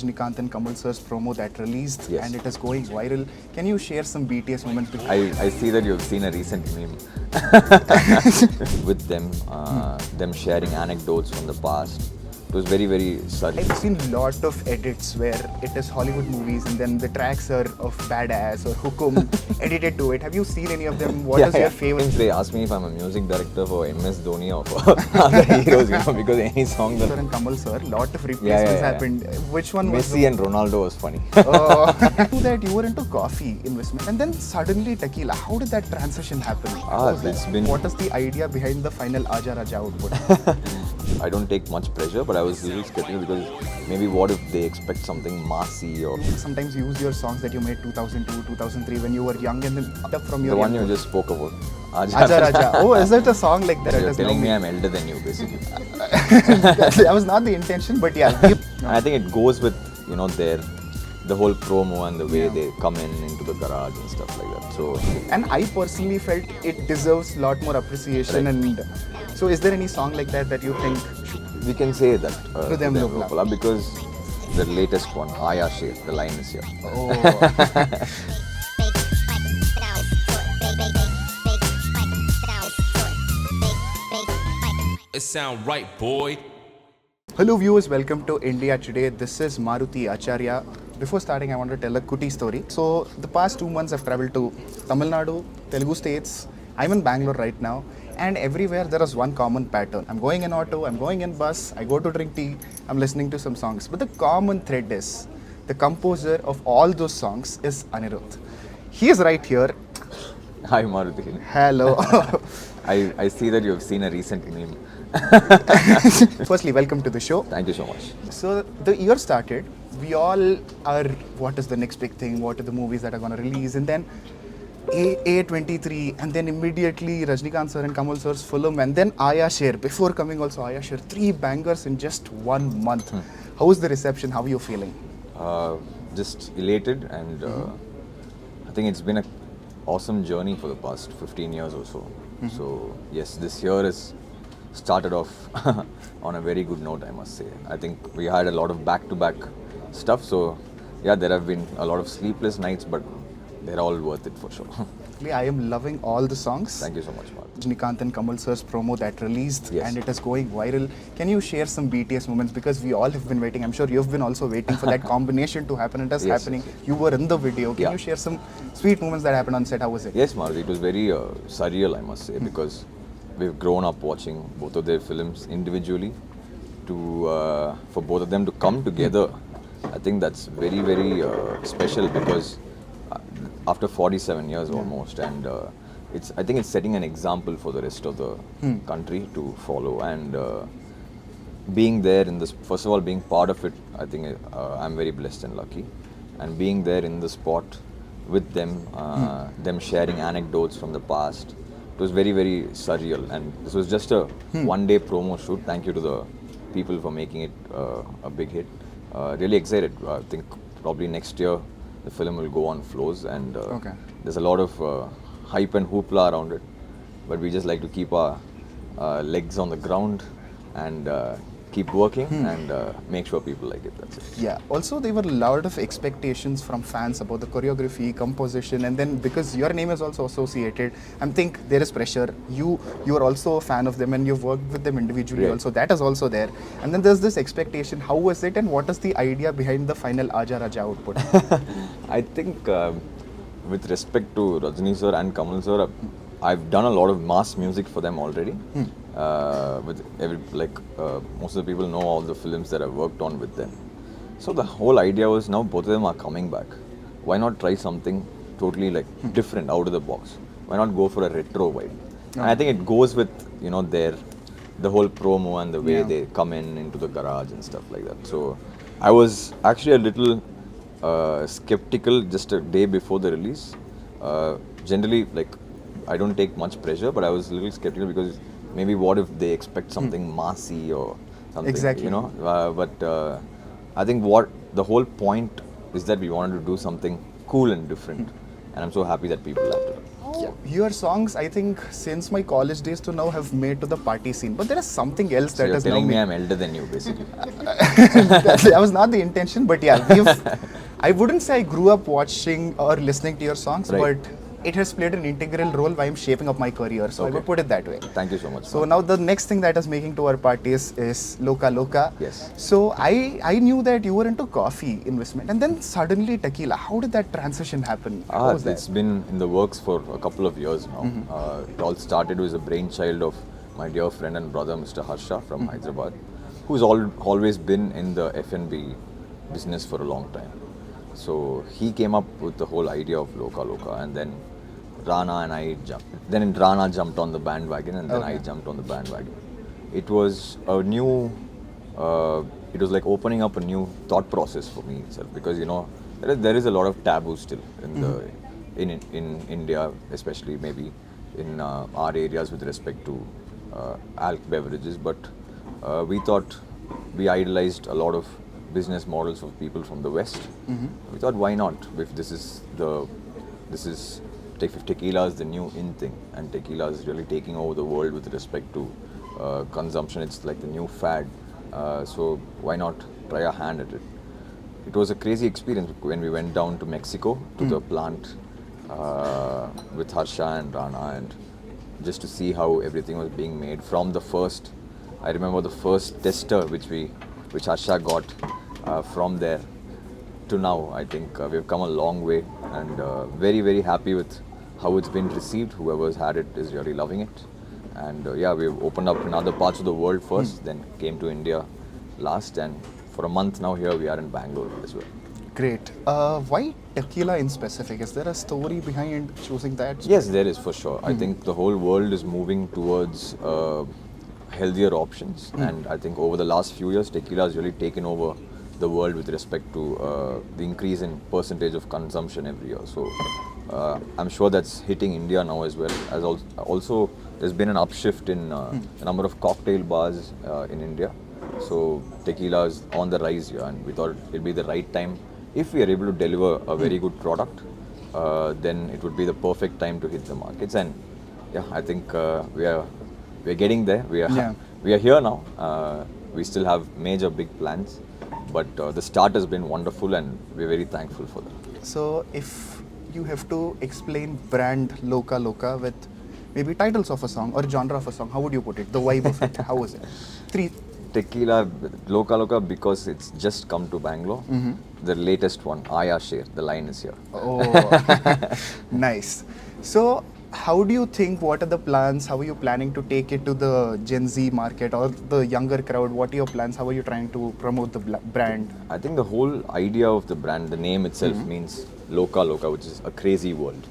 Rajinikanth and Kamal Sir's promo that released Yes. and it is going viral. Can you share some BTS moments? I see that you've seen a recent meme with them sharing anecdotes from the past. It was very, very surreal. I've seen a lot of edits where it is Hollywood movies and then the tracks are of Badass or Hukum edited to it. Have you seen any of them? What is your favorite? They asked me if I'm a music director for MS Dhoni or for other heroes, because any song that Sir and Kamal Sir, lot of replacements happened. Which one was Messi and Ronaldo was funny. After that you were into coffee investment and then suddenly tequila. How did that transition happen? What is the idea behind the final Aaja Raja output? I don't take much pressure, but I was a little skeptical because maybe what if they expect something massy or... Sometimes you use your songs that you made 2002, 2003 when you were young and then up from your... The one you just spoke about. Aaja Raja. Oh, is it a song like that? You're telling me I'm elder than you, basically. That was not the intention, but yeah. I think it goes with, the whole promo and the way they come into the garage and stuff like that. So, and I personally felt it deserves a lot more appreciation. Right. And so, is there any song like that you think? we can say that To them Loka Loka, because the latest one, Aaya, Sher, the line is here. Oh. It sound right, boy. Hello viewers, welcome to India Today. This is Maruthi, Acharya. Before starting, I want to tell a cutie story. So, the past 2 months I've traveled to Tamil Nadu, Telugu states. I'm in Bangalore right now. And everywhere there is one common pattern. I'm going in auto, I'm going in bus, I go to drink tea, I'm listening to some songs. But the common thread is, the composer of all those songs is Anirudh. He is right here. Hi, Maruthi. Hello. I see that you've seen a recent meme. Firstly, welcome to the show. Thank you so much. So the year started, we all are, what is the next big thing, what are the movies that are going to release, and then A23, and then immediately Rajinikanth sir and Kamal sir's film, and then Aaya Sher, before coming also Aaya Sher, 3 bangers in just 1 month. How is the reception, how are you feeling? Just elated, and I think it's been an awesome journey for the past 15 years or so. So yes, this year has started off on a very good note, I must say. I think we had a lot of back-to-back stuff, so yeah, there have been a lot of sleepless nights, but they're all worth it for sure. I am loving all the songs. Thank you so much, Mark. Rajinikanth and Kamal sir's promo that released Yes. and it is going viral. Can you share some BTS moments? Because we all have been waiting. I'm sure you've been also waiting for that combination to happen. It is Yes, happening. yes, yes. You were in the video. Can Yeah. you share some sweet moments that happened on set? How was it? Yes, Maruthi, it was very surreal, I must say, because we've grown up watching both of their films individually. For both of them to come together, I think that's very, very special, because after 47 years almost, and I think it's setting an example for the rest of the country to follow. And being there in this, first of all, being part of it, I think I'm very blessed and lucky. And being there in the spot with them, them sharing anecdotes from the past, it was very, very surreal. And this was just a one-day promo shoot. Thank you to the people for making it a big hit. Really excited. I think probably next year the film will go on floors, and there's a lot of hype and hoopla around it. But we just like to keep our legs on the ground and keep working and make sure people like it. That's it. Yeah. Also, there were a lot of expectations from fans about the choreography, composition, and then because your name is also associated, I think there is pressure. You are also a fan of them, and you've worked with them individually. Right. Also, that is also there. And then there's this expectation. How was it, and what is the idea behind the final Aaja Raja output? I think with respect to Rajini sir and Kamal sir, I've done a lot of mass music for them already. Most of the people know all the films that I've worked on with them. So the whole idea was, now both of them are coming back. Why not try something totally different, out of the box? Why not go for a retro vibe? And I think it goes with the whole promo and the way they come into the garage and stuff like that. So I was actually a little skeptical just a day before the release. Generally, I don't take much pressure, but I was a little skeptical because maybe what if they expect something massy or something, Exactly. But I think what the whole point is that we wanted to do something cool and different, and I'm so happy that people liked it. your songs, I think, since my college days to now have made to the party scene. But there is something else So that you're has now telling me made. I'm elder than you, basically. That was not the intention, but yeah, I wouldn't say I grew up watching or listening to your songs, Right. but it has played an integral role while I'm shaping up my career. So I Okay. would put it that way. Thank you so much. So now the next thing that is making to our parties is Loka Loka. Yes. So I knew that you were into coffee investment, and then suddenly tequila. How did that transition happen? How was that? It's been in the works for a couple of years now. It all started with a brainchild of my dear friend and brother, Mr. Harsha from Hyderabad, who's always been in the F&B business for a long time. So he came up with the whole idea of Loka Loka, and then Rana and I jumped. Then Rana jumped on the bandwagon, and then I jumped on the bandwagon. It was a new. It was like opening up a new thought process for me itself, because there is a lot of taboo still in India, especially maybe in our areas with respect to alc beverages. But we thought, we idolized a lot of business models of people from the West. We thought, why not? If tequila is the new in thing, and tequila is really taking over the world with respect to consumption. It's like the new fad. So why not try a hand at it? It was a crazy experience when we went down to Mexico to the plant with Harsha and Rana, and just to see how everything was being made from the first. I remember the first tester which Harsha got from there to now. I think we've come a long way, and very, very happy with how it's been received. Whoever's had it is really loving it. And we've opened up in other parts of the world first, then came to India last, and for a month now here we are in Bangalore as well. Great. Why tequila in specific? Is there a story behind choosing that? Yes, there is for sure. I think the whole world is moving towards healthier options, and I think over the last few years, tequila has really taken over the world with respect to the increase in percentage of consumption every year. So I'm sure that's hitting India now as well. As also, there's been an upshift in the number of cocktail bars in India. So tequila is on the rise here, and we thought it'd be the right time. If we are able to deliver a very good product, then it would be the perfect time to hit the markets. And I think we're getting there. We are here now. We still have major big plans, but the start has been wonderful, and we're very thankful for that. So if you have to explain brand Loka Loka with maybe titles of a song or genre of a song, how would you put it? The vibe of it, how is it? Three. Tequila, Loka Loka, because it's just come to Bangalore. The latest one, Aaya, Sher, the line is here. Oh, nice. So how do you think, what are the plans? How are you planning to take it to the Gen Z market or the younger crowd? What are your plans? How are you trying to promote the brand? I think the whole idea of the brand, the name itself means Loka Loka, which is a crazy world,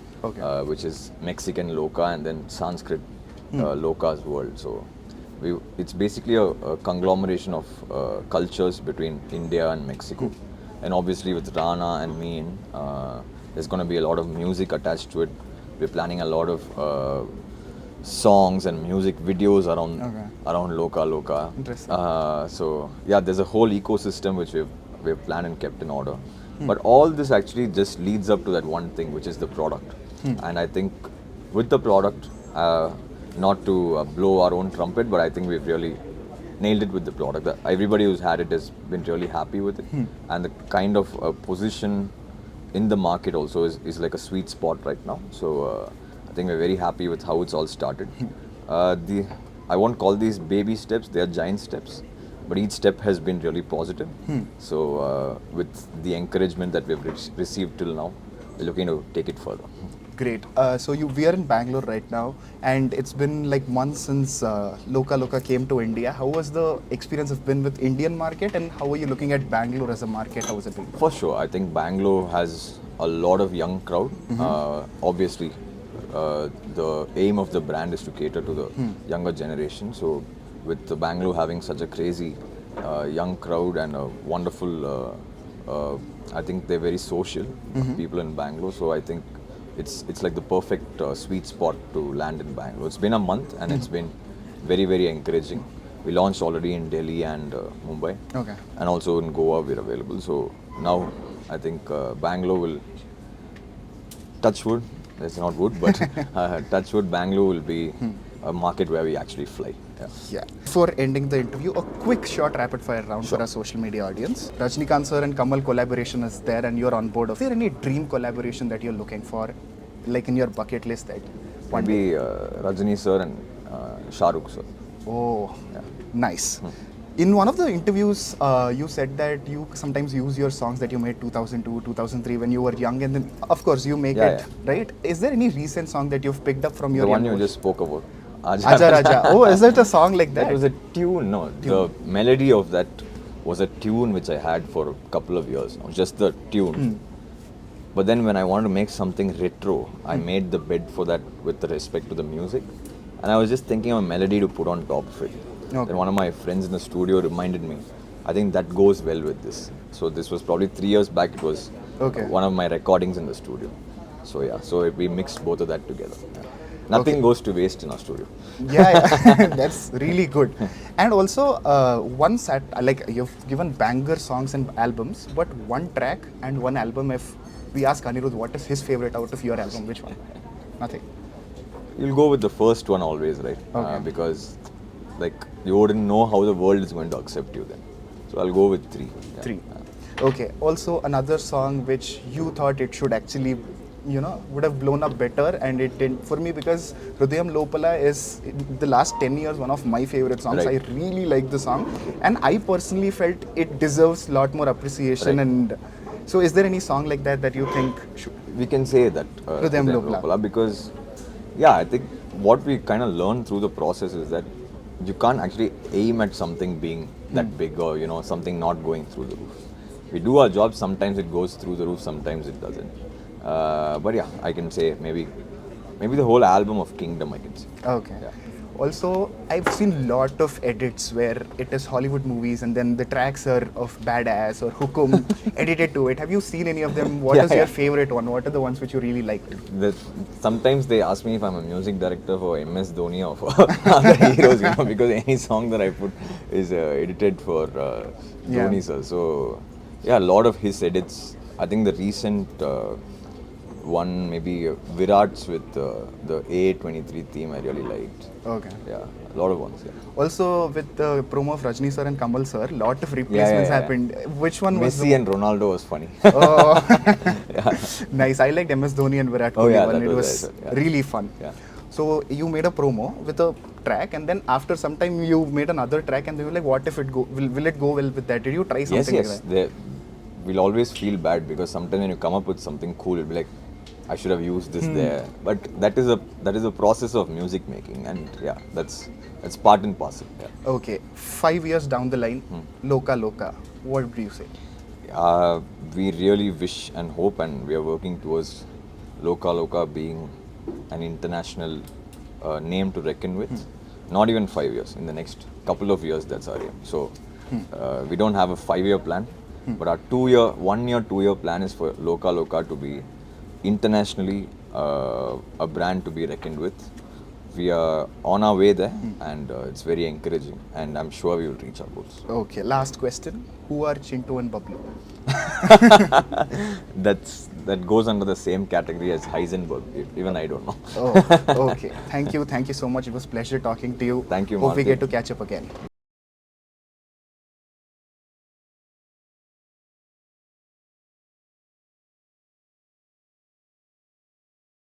which is Mexican Loka and then Sanskrit Loka's world. So it's basically a conglomeration of cultures between India and Mexico. And obviously with Rana and me, there's going to be a lot of music attached to it. We're planning a lot of songs and music videos around Loka Loka. Interesting. So there's a whole ecosystem which we've planned and kept in order. But all this actually just leads up to that one thing, which is the product. And I think with the product, not to blow our own trumpet, but I think we've really nailed it with the product. Everybody who's had it has been really happy with it. And the kind of position in the market also is like a sweet spot right now. So I think we're very happy with how it's all started. I won't call these baby steps, they are giant steps. But each step has been really positive. So with the encouragement that we've received till now, we're looking to take it further. Great. So we are in Bangalore right now, and it's been like months since Loka Loka came to India. How was the experience have been with Indian market, and how are you looking at Bangalore as a market? How has it been? For sure, I think Bangalore has a lot of young crowd. Obviously, the aim of the brand is to cater to the younger generation. So with the Bangalore having such a crazy young crowd and a wonderful, I think they're very social people in Bangalore. So I think it's like the perfect sweet spot to land in Bangalore. It's been a month and it's been very, very encouraging. We launched already in Delhi and Mumbai. And also in Goa we're available. So now I think Bangalore will, touch wood, That's not wood, but touch wood, Bangalore will be a market where we actually fly. Yeah. Yeah. Before ending the interview, a quick short rapid fire round for our social media audience. Rajinikanth sir and Kamal collaboration is there and you're on board. Is there any dream collaboration that you're looking for, like in your bucket list that one day? Maybe Rajini sir and Shah Rukh sir. Oh, nice. In one of the interviews, you said that you sometimes use your songs that you made 2002, 2003 when you were young, and then of course you make it, right? Is there any recent song that you've picked up from your The one young you coach? just spoke about. Aaja Raja. Oh, is it a song like that? That was a tune. No, the melody of that was a tune which I had for a couple of years now, just the tune. But then when I wanted to make something retro, I made the bed for that with the respect to the music. And I was just thinking of a melody to put on top of it. Okay. Then one of my friends in the studio reminded me, I think that goes well with this. So this was probably 3 years back. It was one of my recordings in the studio. So yeah, so we mixed both of that together. Nothing goes to waste in our studio. Yeah, that's really good. And also, like you've given banger songs and albums, but one track and one album, if we ask Anirudh what is his favorite out of your album, which one? Nothing. You'll go with the first one always, right? Okay. Because like you wouldn't know how the world is going to accept you then. So I'll go with 3. Yeah. 3. Okay. Also, another song which you thought it should actually, would have blown up better, and it didn't for me because Hrudayam Lopala is the last 10 years one of my favorite songs. Right. I really like the song, and I personally felt it deserves a lot more appreciation. Right. And so, is there any song like that that you think should? We can say that Hrudayam Lopala. Because I think what we kind of learn through the process is that you can't actually aim at something being that big or something not going through the roof. We do our job, sometimes it goes through the roof, sometimes it doesn't. But yeah, I can say maybe the whole album of Kingdom, I can say. Okay. Yeah. Also, I've seen lot of edits where it is Hollywood movies and then the tracks are of Badass or Hukum edited to it. Have you seen any of them? What is your favorite one? What are the ones which you really liked? Sometimes they ask me if I'm a music director for MS Dhoni or for other heroes, because any song that I put is edited for Dhoni sir. So yeah, a lot of his edits. I think the recent one, maybe Virat's with the A23 theme, I really liked. Okay. Yeah, a lot of ones. Yeah. Also, with the promo of Rajini sir and Kamal sir, lot of replacements happened. Which one was Messi and Ronaldo was funny. Oh, nice. I liked MS Dhoni and Virat Kohli one. It was really fun. Yeah. So you made a promo with a track, and then after some time you made another track, and they were like, "What if it will it go well with that?" Did you try something like that? We'll always feel bad because sometimes when you come up with something cool, it'll be like, I should have used this there. But that is a process of music making, and yeah, that's part and parcel. Yeah. Okay, 5 years down the line, Loka Loka. What do you say? We really wish and hope, and we are working towards Loka Loka being an international name to reckon with. Not even 5 years. In the next couple of years, that's our aim. So we don't have a 5-year plan, but our 1 year, 2 year plan is for Loka Loka to be internationally a brand to be reckoned with. We are on our way there, and it's very encouraging, and I'm sure we will reach our goals. Okay, last question. Who are Chintu and Bablu? That goes under the same category as Heisenberg. Even I don't know. Oh, okay. Thank you so much. It was a pleasure talking to you. Thank you, Hope we Maruthi. get to catch up again.